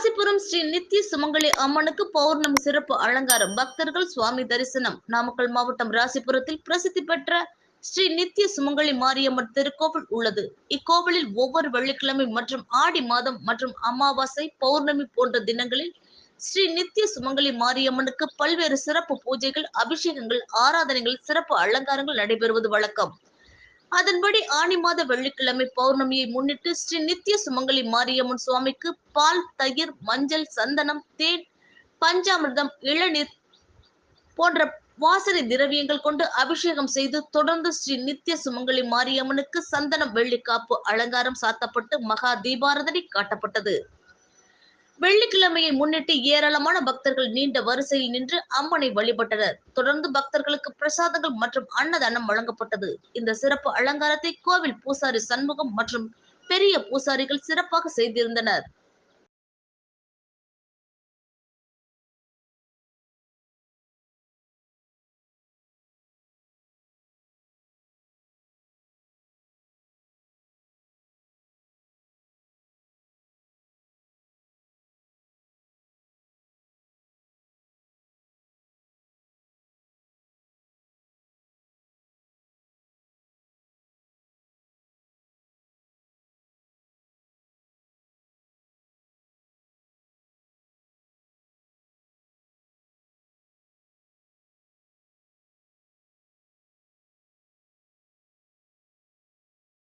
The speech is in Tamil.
ராசிபுரம் ஸ்ரீ நித்திய சுமங்கலி அம்மனுக்கு பௌர்ணமி சிறப்பு அலங்காரம், பக்தர்கள் சுவாமி தரிசனம். நாமக்கல் மாவட்டம் ராசிபுரத்தில் பிரசித்தி பெற்ற ஸ்ரீ நித்திய சுமங்கலி மாரியம்மன் திருக்கோவில் உள்ளது. இக்கோவிலில் ஒவ்வொரு வெள்ளிக்கிழமை மற்றும் ஆடி மாதம் மற்றும் அமாவாசை, பௌர்ணமி போன்ற தினங்களில் ஸ்ரீ நித்திய சுமங்கலி மாரியம்மனுக்கு பல்வேறு சிறப்பு பூஜைகள், அபிஷேகங்கள், ஆராதனைகள், சிறப்பு அலங்காரங்கள் நடைபெறுவது வழக்கம். அதன்படி ஆனி மாத வெள்ளிக்கிழமை பௌர்ணமியை முன்னிட்டு ஸ்ரீ நித்திய சுமங்கலி மாரியம்மன் சுவாமிக்கு பால், தயிர், மஞ்சள், சந்தனம், தேன், பஞ்சாமிர்தம், இளநீர் போன்ற வாசனை திரவியங்கள் கொண்டு அபிஷேகம் செய்து தொடர்ந்து ஸ்ரீ நித்திய சுமங்கலி மாரியம்மனுக்கு சந்தனம் வெள்ளிக்காப்பு அலங்காரம் சாத்தப்பட்டு மகா தீபாரதனை காட்டப்பட்டது. வெள்ளிக்கிழமையை முன்னிட்டு ஏராளமான பக்தர்கள் நீண்ட வரிசையில் நின்று அம்மனை வழிபட்டனர். தொடர்ந்து பக்தர்களுக்கு பிரசாதங்கள் மற்றும் அன்னதானம் வழங்கப்பட்டது. இந்த சிறப்பு அலங்காரத்தை கோவில் பூசாரி சண்முகம் மற்றும் பெரிய பூசாரிகள் சிறப்பாக செய்திருந்தனர்.